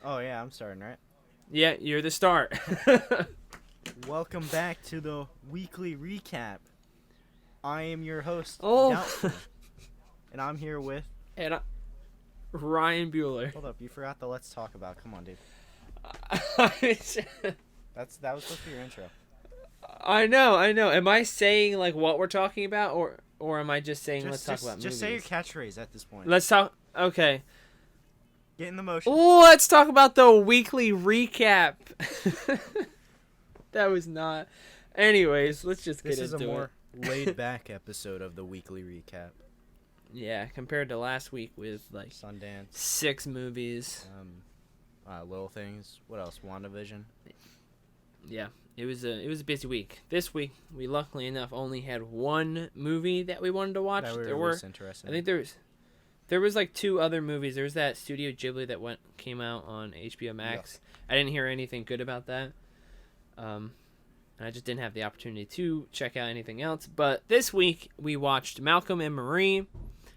Oh, yeah, I'm starting, right? Yeah, you're the start. Welcome back to the weekly recap. I am your host, Oh, Doubtful, and I'm here with... and Ryan Buehler. Hold up, you forgot the Let's Talk About. Come on, dude. That was supposed to be your intro. I know. Am I saying like what we're talking about, or am I just saying let's talk about movies? Just say your catchrise at this point. Let's talk. Okay. Get in the motion. Let's talk about the weekly recap. That was not. Anyways, let's just get into it. This is a more laid-back episode of the weekly recap. Yeah, compared to last week with like Sundance, 6 movies. Little Things. What else? WandaVision. Yeah, it was a busy week. This week, we luckily enough only had one movie that we wanted to watch. That was interesting. I think there was like 2 other movies. There was that Studio Ghibli that came out on HBO Max. Yeah. I didn't hear anything good about that. I just didn't have the opportunity to check out anything else. But this week we watched Malcolm and Marie,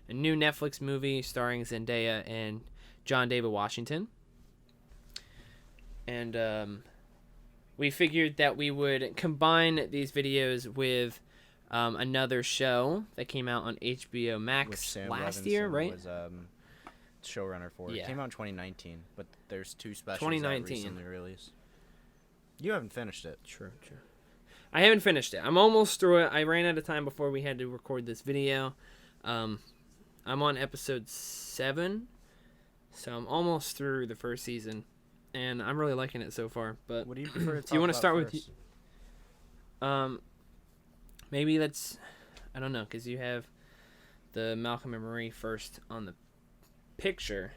a new Netflix movie starring Zendaya and John David Washington. And we figured that we would combine these videos with another show that came out on HBO Max last year, right? Was showrunner for. Yeah. It came out in 2019, but there's 2 specials that recently released. You haven't finished it. True. I haven't finished it. I'm almost through it. I ran out of time before we had to record this video. I'm on episode 7, so I'm almost through the first season, and I'm really liking it so far. But what do you prefer to talk do you want to start first? with? Maybe let's. I don't know, because you have the Malcolm and Marie first on the picture.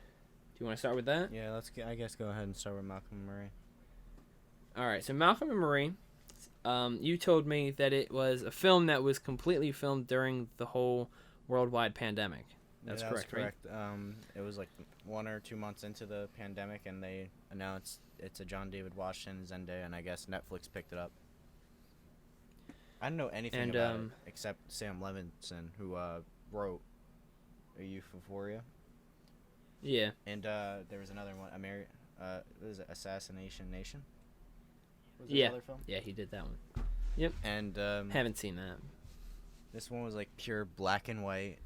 Do you want to start with that? Yeah, I guess go ahead and start with Malcolm and Marie. All right, so Malcolm and Marie, you told me that it was a film that was completely filmed during the whole worldwide pandemic. That's correct, right? It was like 1 or 2 months into the pandemic, and they announced it's a John David Washington, Zendaya, and I guess Netflix picked it up. I don't know anything about it except Sam Levinson, who wrote Euphoria. Yeah. And there was another one, what is it, Assassination Nation? Was yeah. Other film? Yeah, he did that one. Yep. And haven't seen that. This one was like pure black and white.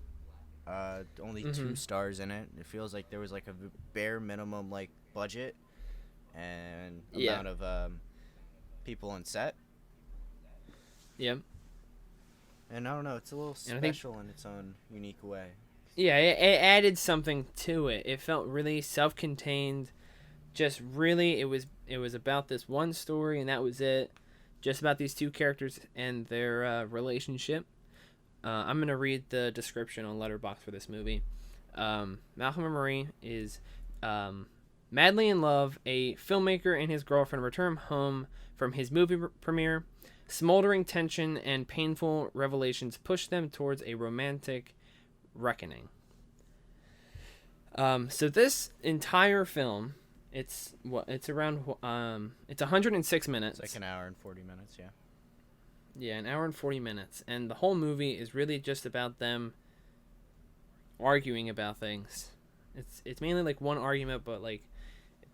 Only 2 stars in it. It feels like there was like a bare minimum like budget and amount of people on set. Yep. And I don't know, it's a little special in its own unique way. Yeah, it added something to it. It felt really self-contained. Just really, it was about this one story, and that was it. Just about these 2 characters and their relationship. I'm going to read the description on Letterboxd for this movie. Malcolm and Marie is madly in love. A filmmaker and his girlfriend return home from his movie premiere. Smoldering tension and painful revelations push them towards a romantic reckoning. So this entire film, it's around 106 minutes. It's like an hour and 40 minutes, yeah. Yeah, an hour and 40 minutes. And the whole movie is really just about them arguing about things. It's mainly like one argument, but like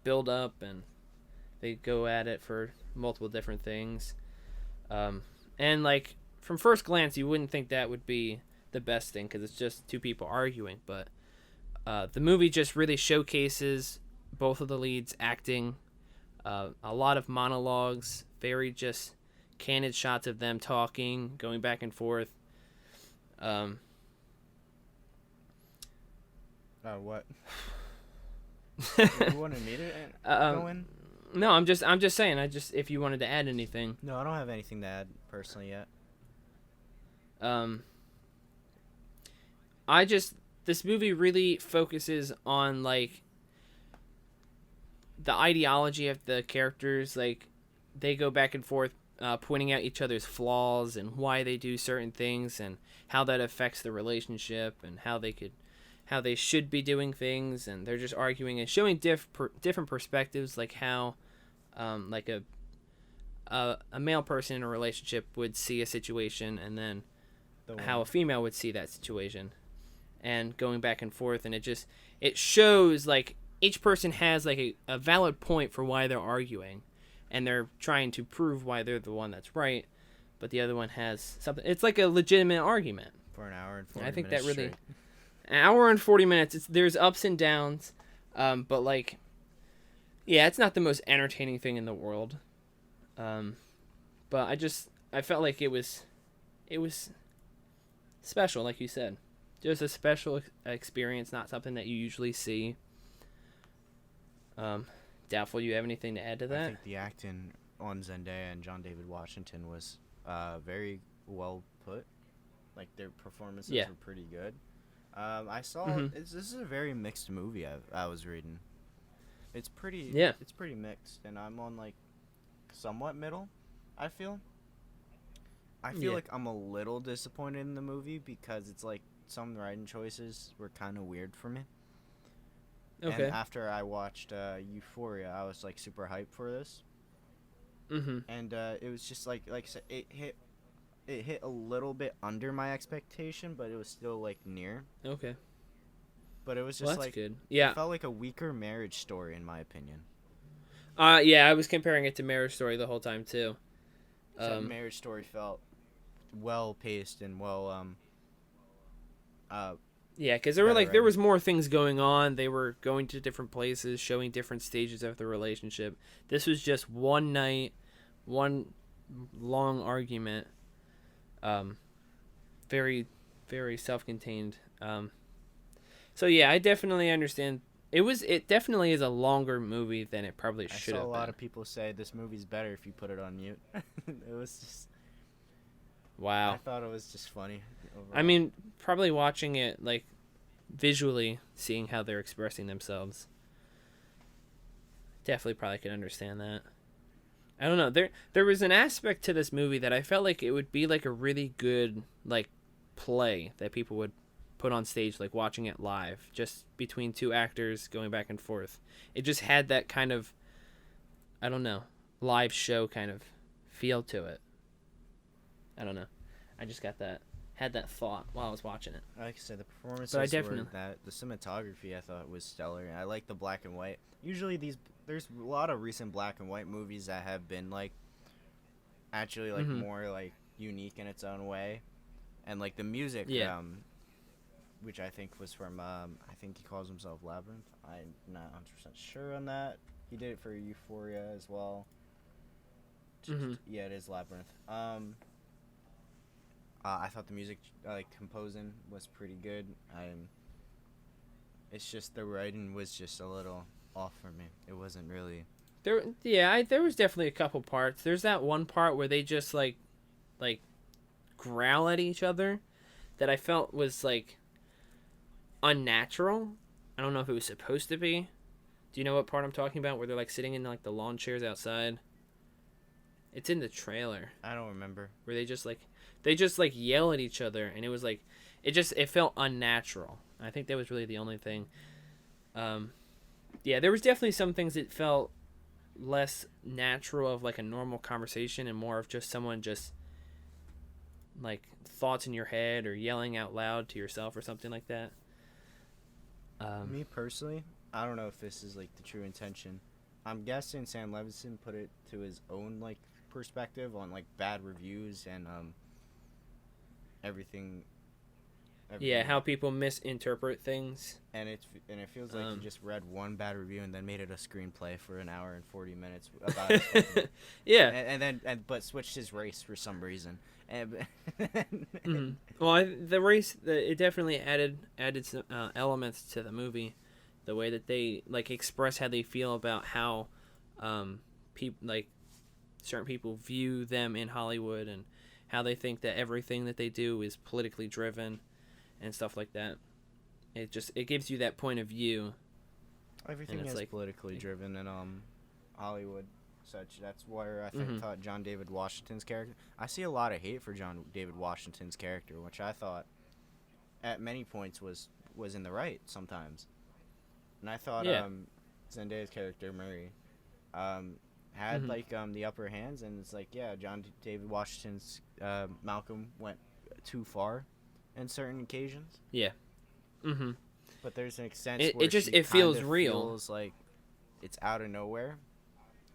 build up, and they go at it for multiple different things. And like from first glance, you wouldn't think that would be the best thing, because it's just 2 people arguing. But the movie just really showcases both of the leads acting, a lot of monologues, very just candid shots of them talking, going back and forth. What? You wanted me to go in? No, I'm just saying. If you wanted to add anything. No, I don't have anything to add personally yet. This movie really focuses on like the ideology of the characters. Like they go back and forth, pointing out each other's flaws and why they do certain things and how that affects the relationship and how they should be doing things. And they're just arguing and showing different perspectives, like how like a male person in a relationship would see a situation, and then how a female would see that situation, and going back and forth. And it shows like each person has like a valid point for why they're arguing, and they're trying to prove why they're the one that's right, but the other one has something. It's like a legitimate argument. For an hour and 40 I think minutes that really, straight. an hour and 40 minutes. There's ups and downs, but like, yeah, it's not the most entertaining thing in the world. But I felt like it was special, like you said. Just a special experience, not something that you usually see. Doubtful you have anything to add to that? I think the acting on Zendaya and John David Washington was very well put. Like, their performances were pretty good. I saw this is a very mixed movie. I was reading. It's pretty mixed, and I'm on like somewhat middle. I feel like I'm a little disappointed in the movie because it's like some writing choices were kind of weird for me. Okay. And after I watched Euphoria, I was like super hyped for this. And it was just like I said, it hit a little bit under my expectation, but it was still like near. Okay. But it was just that's like good. Yeah. It felt like a weaker Marriage Story in my opinion. Yeah, I was comparing it to Marriage Story the whole time too. Marriage Story felt well paced and well yeah, because there was more things going on. They were going to different places, showing different stages of the relationship. This was just one night, one long argument. Very, very self-contained. So yeah, I definitely understand. It definitely is a longer movie than it probably should have been. I saw a lot of people say this movie's better if you put it on mute. It was just... Wow. I thought it was just funny. Overall. I mean, probably watching it, like, visually, seeing how they're expressing themselves. Definitely probably could understand that. I don't know. There was an aspect to this movie that I felt like it would be, like, a really good, like, play that people would put on stage, like, watching it live, just between two actors going back and forth. It just had that kind of, I don't know, live show kind of feel to it. I don't know. I just had that thought while I was watching it. Like I said, the performances were that. The cinematography I thought was stellar. I like the black and white. Usually there's a lot of recent black and white movies that have been like actually like more like unique in its own way, and like the music, which I think was from I think he calls himself Labyrinth. I'm not 100% sure on that. He did it for Euphoria as well. Yeah, it is Labyrinth. I thought the music, like, composing was pretty good. It's just the writing was just a little off for me. It wasn't really... There was definitely a couple parts. There's that one part where they just, like growl at each other that I felt was, like, unnatural. I don't know if it was supposed to be. Do you know what part I'm talking about, where they're, like, sitting in, like, the lawn chairs outside? It's in the trailer. I don't remember. Where they just yell at each other, and it was like, it felt unnatural. I think that was really the only thing. Yeah, there was definitely some things that felt less natural of like a normal conversation and more of just someone just like thoughts in your head or yelling out loud to yourself or something like that. Me personally, I don't know if this is like the true intention. I'm guessing Sam Levinson put it to his own like perspective on like bad reviews and everything. Yeah, how people misinterpret things. And it feels like he just read one bad review and then made it a screenplay for an hour and 40 minutes about it. Yeah. But switched his race for some reason. Well, the race, it definitely added some elements to the movie. The way that they like express how they feel about how people like certain people view them in Hollywood and how they think that everything that they do is politically driven and stuff like that. It gives you that point of view. Everything is like politically driven in Hollywood. Such that's where I thought John David Washington's character. I see a lot of hate for John David Washington's character, which I thought at many points was in the right sometimes. And I thought Zendaya's character Murray had like the upper hands, and it's like John David Washington's Malcolm went too far in certain occasions. Yeah. But there's an extent It where just she it feels kinda real. feels like it's out of nowhere,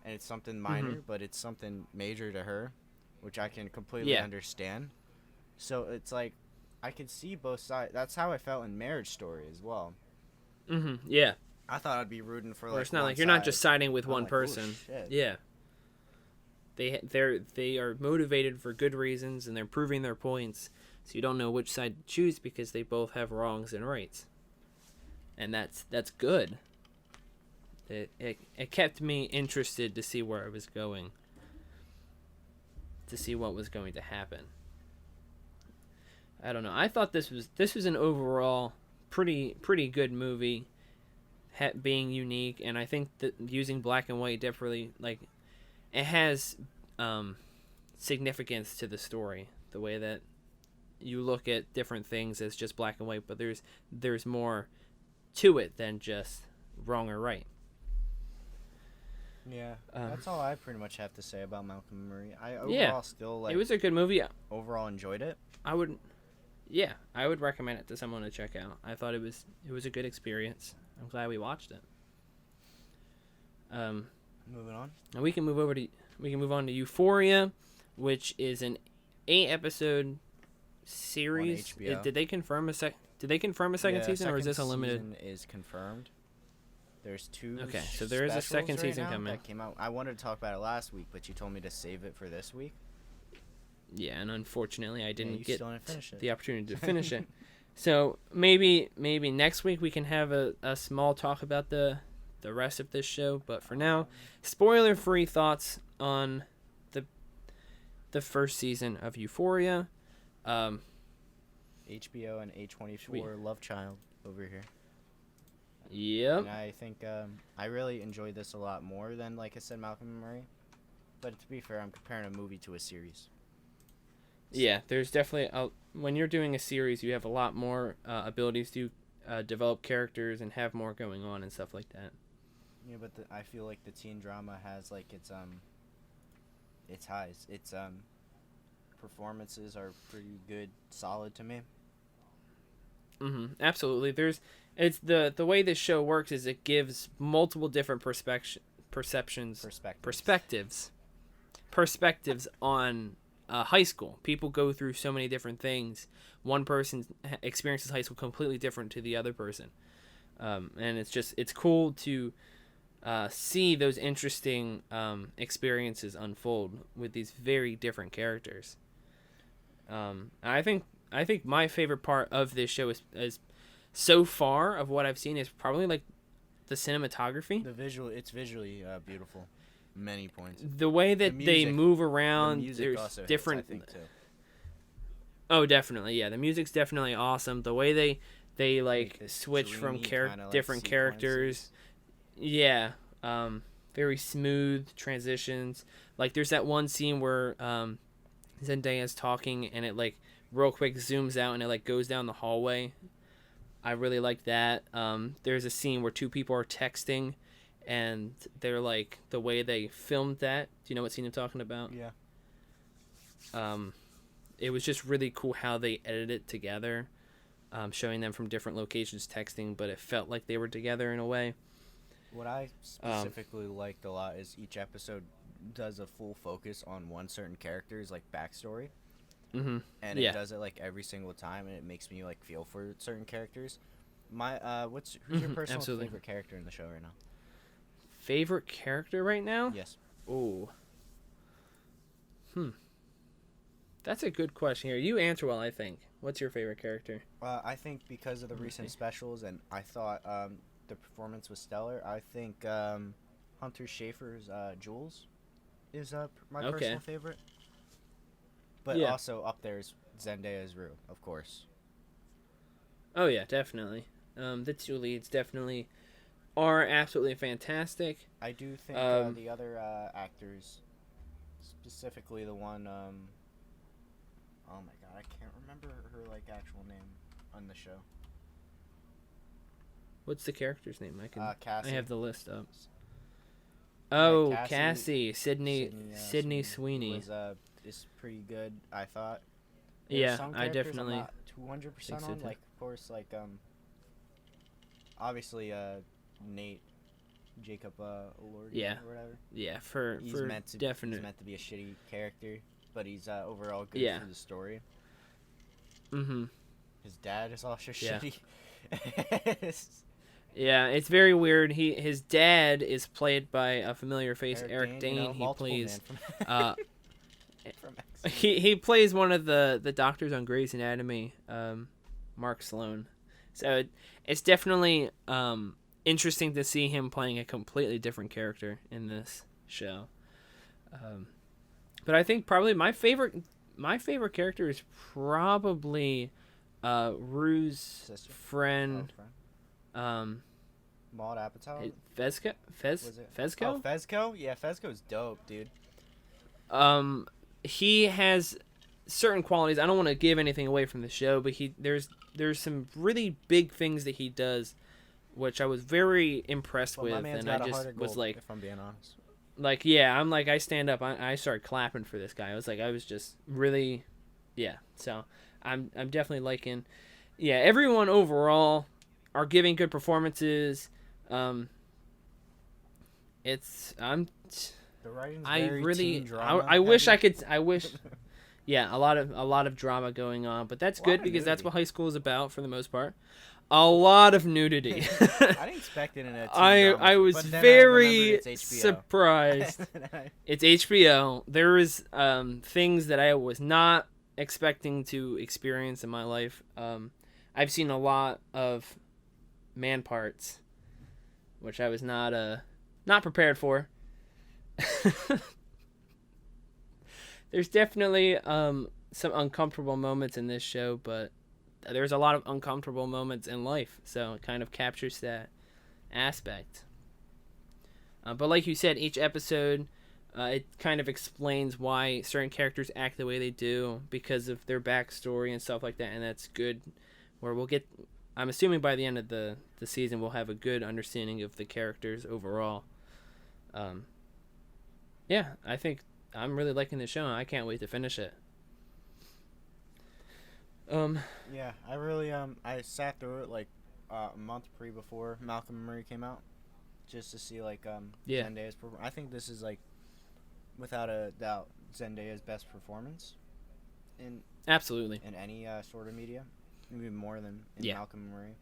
and it's something minor, but it's something major to her, which I can completely understand. So it's like I can see both sides. That's how I felt in Marriage Story as well. Yeah. I thought I'd be rooting for Where like it's not one like you're not side. just siding with I'm one like, "Oh, person. shit." Yeah. They are motivated for good reasons, and they're proving their points. So you don't know which side to choose because they both have wrongs and rights, and that's good. It kept me interested to see where I was going, to see what was going to happen. I don't know. I thought this was an overall pretty good movie, being unique, and I think that using black and white definitely like it has significance to the story. The way that you look at different things as just black and white, but there's more to it than just wrong or right. Yeah, that's all I pretty much have to say about Malcolm and Marie. I still it was a good movie. Overall enjoyed it. I would recommend it to someone to check out. I thought it was a good experience. I'm glad we watched it. Moving on. And we can move on to Euphoria, which is an 8-episode series. On HBO. Did they confirm a second season, or is this a limited? Season is confirmed. There's 2. Okay, so there is a second season coming. That came out. I wanted to talk about it last week, but you told me to save it for this week. Yeah, and unfortunately, I didn't get finish it. the opportunity to finish it. So maybe next week we can have a small talk about the rest of this show. But for now, spoiler-free thoughts on the first season of Euphoria. HBO and A24 love child over here. Yep. And I think I really enjoyed this a lot more than, like I said, Malcolm and Marie. But to be fair, I'm comparing a movie to a series. Yeah, there's definitely when you're doing a series, you have a lot more abilities to develop characters and have more going on and stuff like that. Yeah, but I feel like the teen drama has like its highs. Its performances are pretty good, solid to me. Absolutely. It's the way this show works is it gives multiple different perspectives on high school. People go through so many different things. One person experiences high school completely different to the other person, and it's cool to see those interesting experiences unfold with these very different characters. I think my favorite part of this show is so far of what I've seen is probably like the cinematography. It's visually beautiful. Many points. The way that they move around, there's different. Hits, I think, too. Oh, definitely, yeah. The music's definitely awesome. The way they like switch from different characters, yeah. Very smooth transitions. Like there's that one scene where Zendaya's talking and it like real quick zooms out and it like goes down the hallway. I really like that. There's a scene where 2 people are texting. And they're like the way they filmed that. Do you know what scene I'm talking about? Yeah. It was just really cool how they edited it together, showing them from different locations texting, but it felt like they were together in a way. What I specifically liked a lot is each episode does a full focus on one certain character's like backstory. And it does it like every single time, and it makes me like feel for certain characters. Who's your personal favorite character in the show right now? Favorite character right now? Yes. Ooh. That's a good question here. You answer well, I think. What's your favorite character? I think because of the recent specials, and I thought the performance was stellar. I think Hunter Schafer's Jules is my personal favorite. But also up there is Zendaya's Rue, of course. Oh yeah, definitely. The 2 leads definitely are absolutely fantastic. I do think the other actors, specifically the one, oh my god, I can't remember her like actual name on the show. What's the character's name? Cassie. I have the list up. Oh, Yeah, Cassie, Sydney Sweeney is pretty good, I thought. Yeah, I definitely I'm not 200% on. Like, of course, like obviously Nate Jacob Elordi Yeah. or whatever. Yeah, He's for meant to definite. He's meant to be a shitty character, but he's overall good Yeah. for the story. Mm-hmm. His dad is also Yeah. shitty. Yeah, it's very weird. His dad is played by a familiar face, Eric Dane. Dane. He Multiple plays man from X. he plays one of the doctors on Grey's Anatomy, Mark Sloan. So it's definitely interesting to see him playing a completely different character in this show. But I think probably my favorite character is probably Rue's Sister. friend. Maud Apatow. Fezco? Fezco? Oh, Fezco? Yeah, Fezco's dope, dude. He has certain qualities. I don't want to give anything away from the show, but there's some really big things that he does, which I was very impressed with, and I just was like, if I'm being honest. Like, yeah, I'm like, I stand up, I started clapping for this guy. I was just really, yeah. So I'm definitely liking, yeah. Everyone overall are giving good performances. The writing's I very really teen drama I wish I heavy. could yeah, a lot of drama going on, but that's good because that's what high school is about for the most part. A lot of nudity. I didn't expect it in a teen drama, I was but then very it's HBO. surprised. It's HBO. There is things that I was not expecting to experience in my life. I've seen a lot of man parts, which I was not prepared for. There's definitely some uncomfortable moments in this show, but there's a lot of uncomfortable moments in life, so it kind of captures that aspect. But like you said, each episode it kind of explains why certain characters act the way they do because of their backstory and stuff like that, and that's good. Where we'll get, I'm assuming by the end of the season, we'll have a good understanding of the characters overall. Yeah, I think I'm really liking the show, and I can't wait to finish it. Yeah, I really I sat through it like a month before Malcolm and Marie came out, just to see Zendaya's performance. I think this is without a doubt Zendaya's best performance in any sort of media, even more than in Malcolm and Marie.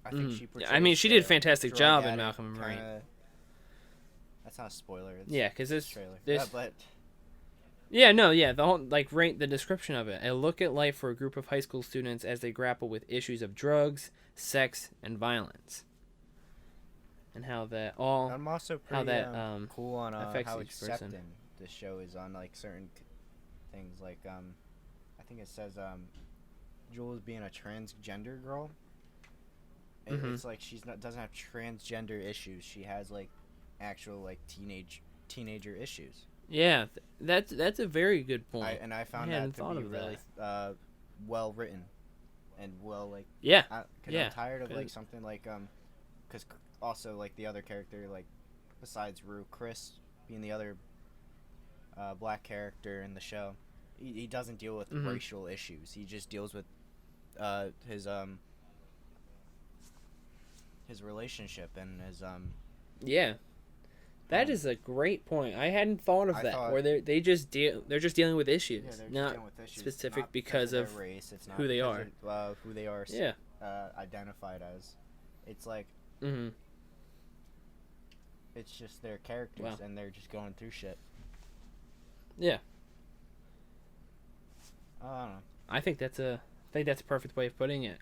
I think she portrays I mean, she did a fantastic job in Malcolm and Marie. That's not a spoiler. It's because this trailer. the whole the description of it. A look at life for a group of high school students as they grapple with issues of drugs, sex, and violence, and how that all. I'm also pretty cool on how accepting the show is on certain things. I think it says Jules being a transgender girl. It's she's doesn't have transgender issues. She has actual teenager issues. Yeah, that's a very good point. I found that to be really well written and well I'm tired of something because also the other character besides Rue, Chris being the other black character in the show, he doesn't deal with racial issues. He just deals with his relationship and his That is a great point. I hadn't thought of that. Where they're just dealing with issues, not specific because of race. It's not who they are. Who they are. Identified as. It's it's just their characters and they're just going through shit. Yeah. I don't know. I think that's a perfect way of putting it.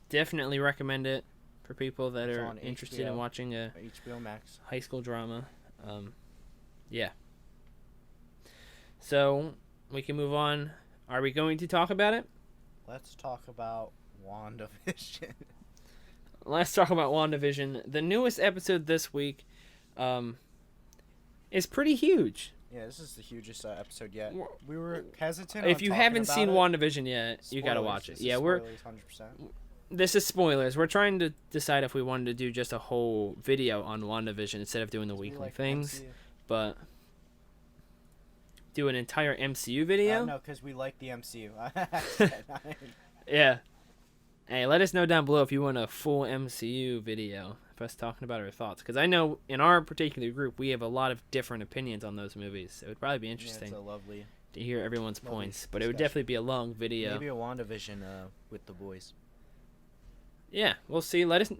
Definitely recommend it for people that are interested in watching a HBO Max high school drama. Yeah. So we can move on. Are we going to talk about it? Let's talk about WandaVision. Let's talk about WandaVision. The newest episode this week is pretty huge. Yeah, this is the hugest episode yet. We were hesitant. If you haven't seen WandaVision yet, you gotta watch it. Yeah, we're 100%. This is spoilers. We're trying to decide if we wanted to do just a whole video on WandaVision instead of doing the weekly things, but do an entire MCU video. No, because we like the MCU. Yeah. Hey, let us know down below if you want a full MCU video of us talking about our thoughts. Because I know in our particular group, we have a lot of different opinions on those movies. So it would probably be interesting to hear everyone's points. But it would definitely be a long video. Maybe a WandaVision with the boys. Yeah, we'll see. Let us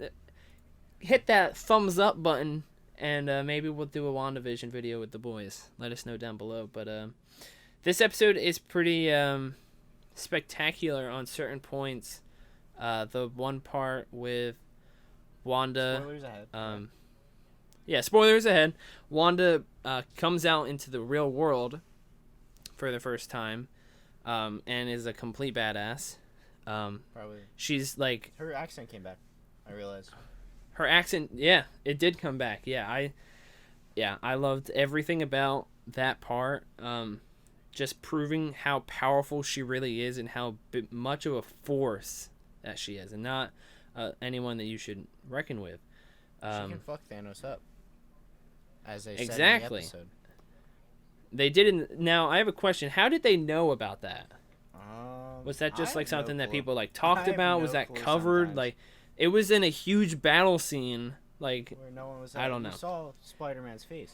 hit that thumbs up button, and maybe we'll do a WandaVision video with the boys. Let us know down below. But this episode is pretty spectacular on certain points. The one part with Wanda. Spoilers ahead. Yeah, spoilers ahead. Wanda comes out into the real world for the first time, and is a complete badass. Probably. She's like, her accent came back. I realized. Her accent, yeah, it did come back. I loved everything about that part. Just proving how powerful she really is and how much of a force that she is, and not anyone that you should reckon with. She can fuck Thanos up, as they exactly. said in the episode. They did. Now I have a question. How did they know about that? Was that just like something that people like talked about? Was that covered? Sometimes. Like, it was in a huge battle scene. Like, where no one was. I don't know. You saw Spider-Man's face.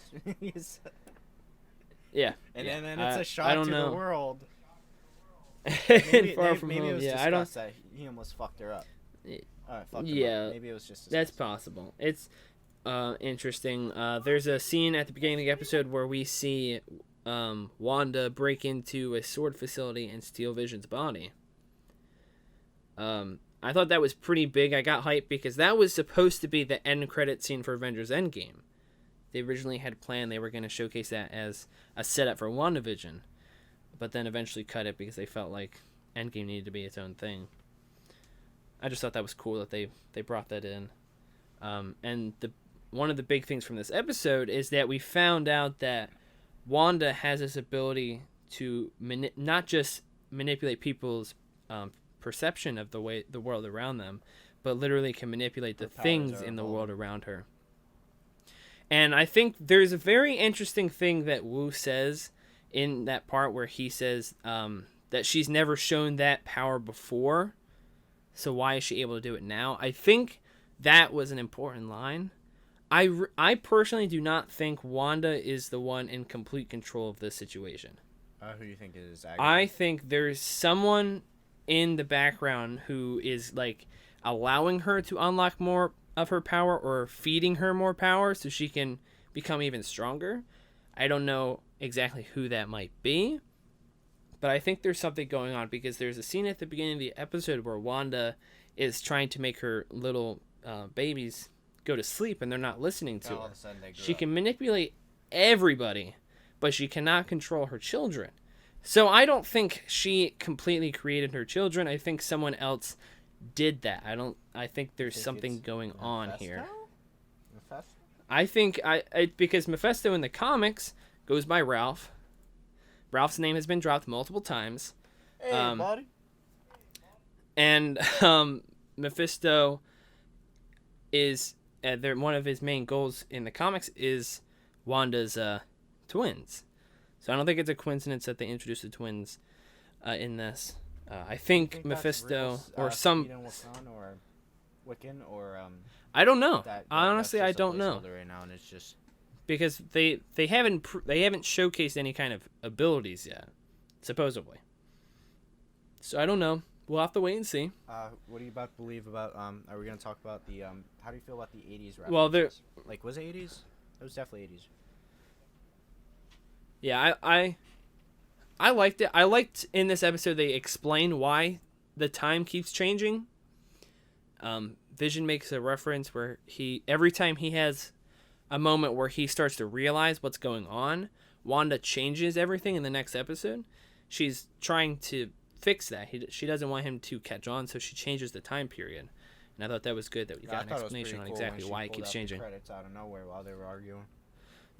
Yeah. And then it's a shot to the world. Maybe, Far from maybe home. it was Yeah, I don't. that he almost fucked her up. Fucked Yeah. him up. Maybe it was just. That's possible. It's interesting. There's a scene at the beginning of the episode where we see Wanda break into a sword facility and steal Vision's body. I thought that was pretty big. I got hyped because that was supposed to be the end credit scene for Avengers Endgame. They originally had planned they were going to showcase that as a setup for WandaVision, but then eventually cut it because they felt like Endgame needed to be its own thing. I just thought that was cool that they brought that in. And one of the big things from this episode is that we found out that Wanda has this ability to not just manipulate people's perception of the world around them, but literally can manipulate the things in the world around her. And I think there's a very interesting thing that Wu says in that part where he says that she's never shown that power before, so why is she able to do it now? I think that was an important line. I personally do not think Wanda is the one in complete control of this situation. Who do you think is? I think there's someone in the background who is like allowing her to unlock more of her power or feeding her more power so she can become even stronger. I don't know exactly who that might be, but I think there's something going on because there's a scene at the beginning of the episode where Wanda is trying to make her little babies go to sleep and they're not listening to her. She can manipulate everybody, but she cannot control her children. So I don't think she completely created her children. I think someone else did that. I think there's something going on here. Mephisto? I think because Mephisto in the comics goes by Ralph. Ralph's name has been dropped multiple times. Hey, buddy. And Mephisto is one of his main goals in the comics is Wanda's twins. So I don't think it's a coincidence that they introduced the twins in this. I think Mephisto or some or Wiccan or I don't know. Honestly, I don't know. Right now, and it's just because they haven't showcased any kind of abilities yet, supposedly. So I don't know. We'll have to wait and see. What do you believe about are we gonna talk about the how do you feel about the 80s references? Well, there like was it 80s? It was definitely 80s. Yeah, I liked it. I liked in this episode they explain why the time keeps changing. Vision makes a reference where every time he has a moment where he starts to realize what's going on, Wanda changes everything in the next episode. She's trying to fix that. She doesn't want him to catch on, so she changes the time period. And I thought that was good that we got an explanation on exactly why it keeps changing. Credits out of nowhere while they were arguing.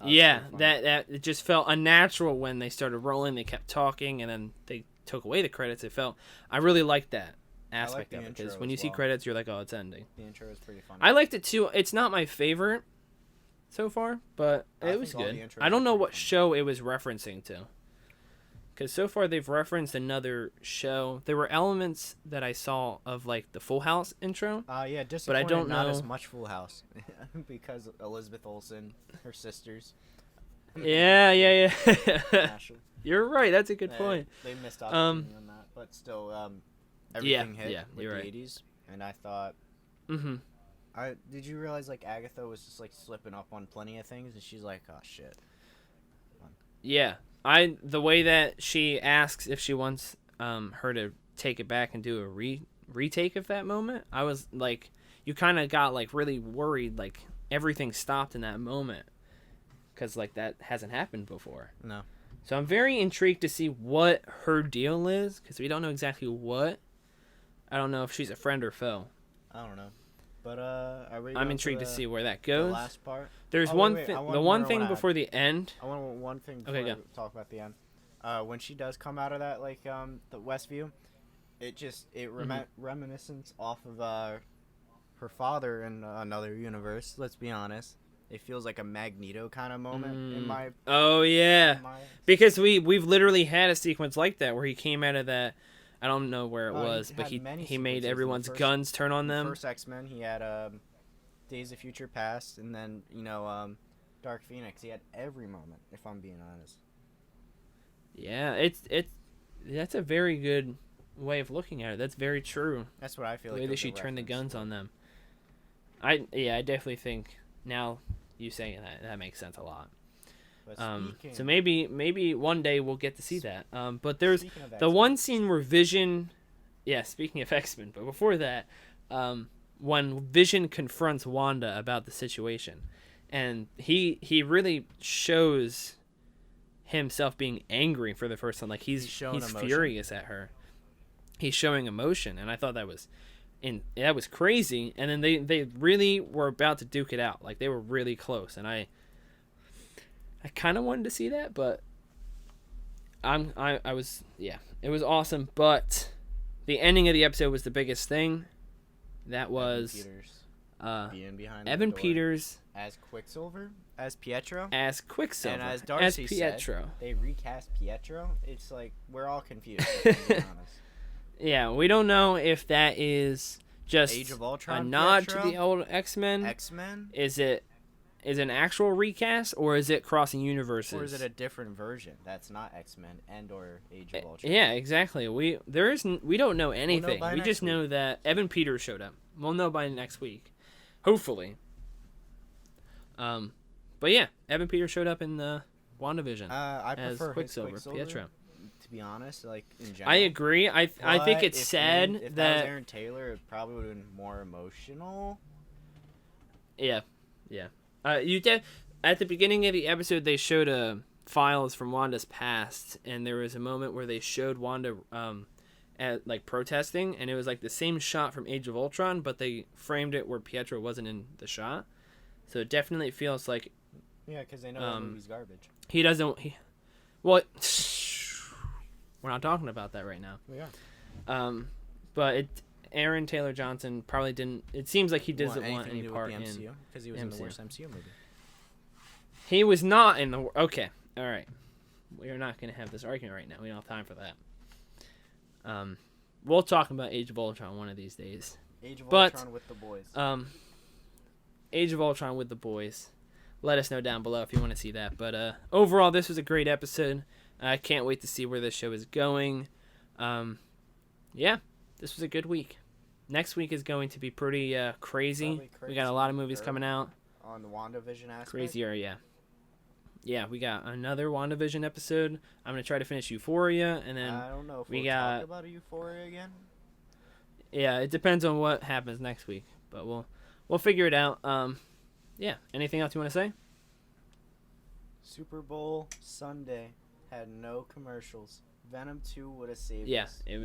Yeah, that it just felt unnatural when they started rolling. They kept talking, and then they took away the credits. I really liked that aspect of it because when you see credits, you're like, oh, it's ending. The intro is pretty funny. I liked it too. It's not my favorite so far, but it was good. I don't know what show it was referencing to. because so far they've referenced another show. There were elements that I saw of like the Full House intro. Yeah, but I don't not know as much Full House because Elizabeth Olsen, her sisters. Yeah. Ashley. You're right. That's a good point. They missed opportunity on that, but still, everything hit with you're the right. 80s, and I thought. Mm-hmm. Did you realize like Agatha was just like slipping up on plenty of things, and she's like, oh shit. Yeah, the way that she asks if she wants her to take it back and do a retake of that moment, I was like, you kind of got like really worried, like everything stopped in that moment, because like that hasn't happened before. No. So I'm very intrigued to see what her deal is, because we don't know exactly what. I don't know if she's a friend or foe. I don't know. But I'm intrigued to see where that goes. The last part. There's the one thing before the end. I want one thing before I talk about the end. When she does come out of that, like the Westview, it reminiscence off of her father in another universe. Let's be honest. It feels like a Magneto kind of moment in my. Oh yeah, because we've literally had a sequence like that where he came out of that. I don't know where it was, but he made everyone's guns turn on them. First X-Men, he had Days of Future Past, and then Dark Phoenix. He had every moment, if I'm being honest. Yeah, that's a very good way of looking at it. That's very true. That's what I feel. The like way that she turned the guns on them. I definitely think now you saying that makes sense a lot. So maybe one day we'll get to see that. But there's the one scene where Vision, speaking of X-Men, but before that, when Vision confronts Wanda about the situation, and he really shows himself being angry for the first time, like he's furious at her. He's showing emotion, and I thought that was crazy. And then they really were about to duke it out, like they were really close, and I kind of wanted to see that, but it was awesome. But the ending of the episode was the biggest thing. That was being behind Evan Peters as Quicksilver, as Pietro, and as Darcy Pietro. Said, they recast Pietro. It's like we're all confused. To be honest. Yeah, we don't know if that is just Age of Ultron, a nod Pietro? to the old X-Men. Is it an actual recast, or is it crossing universes? Or is it a different version that's not X-Men and or Age of Ultron? Yeah, exactly. We don't know anything. We just know that Evan Peters showed up. We'll know by next week, hopefully. But yeah, Evan Peters showed up in the WandaVision I as prefer Quicksilver, Pietro. To be honest, like in general. I agree. I think it's sad if that was Aaron Taylor, it probably would have been more emotional. Yeah. At the beginning of the episode, they showed files from Wanda's past, and there was a moment where they showed Wanda at like protesting, and it was like the same shot from Age of Ultron, but they framed it where Pietro wasn't in the shot, so it definitely feels like. Yeah, because they know that movie's garbage. He doesn't. We're not talking about that right now. We are. But Aaron Taylor Johnson probably didn't. It seems like he doesn't want any part in MCU because he was in the worst MCU movie. He was not in the. Okay, all right. We are not going to have this argument right now. We don't have time for that. We'll talk about Age of Ultron one of these days. Age of Ultron with the boys. Age of Ultron with the boys. Let us know down below if you want to see that. But overall, this was a great episode. I can't wait to see where this show is going. Yeah, this was a good week. Next week is going to be pretty crazy. We got a lot of movies coming out. On the WandaVision aspect? Crazier, yeah. Yeah, we got another WandaVision episode. I'm going to try to finish Euphoria, and then I don't know if we'll talk about Euphoria again. Yeah, it depends on what happens next week, but we'll figure it out. Yeah, anything else you want to say? Super Bowl Sunday had no commercials. Venom 2 would have saved us. Yeah, it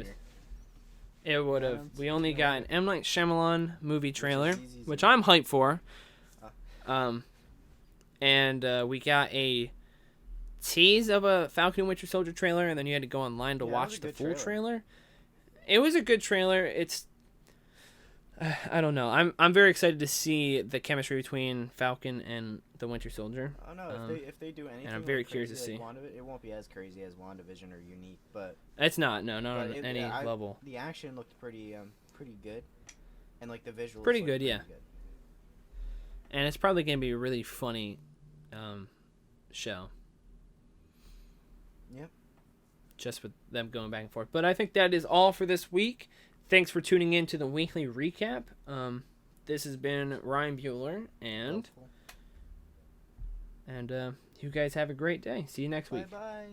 would have. We only got an M. Night Shyamalan movie trailer, which I'm hyped for. And we got a tease of a Falcon and Winter Soldier trailer, and then you had to go online to watch the full trailer. It was a good trailer. I don't know. I'm very excited to see the chemistry between Falcon and the Winter Soldier. I don't know if they do anything. And I'm very like curious to crazy see. like it won't be as crazy as WandaVision or unique, but It's not. No, not on any yeah, level. The action looked pretty good, and like the visuals. Pretty good, pretty yeah. Good. And it's probably gonna be a really funny show. Yep. Just with them going back and forth. But I think that is all for this week. Thanks for tuning in to the weekly recap. This has been Ryan Buehler, and you guys have a great day. See you next week. Bye-bye.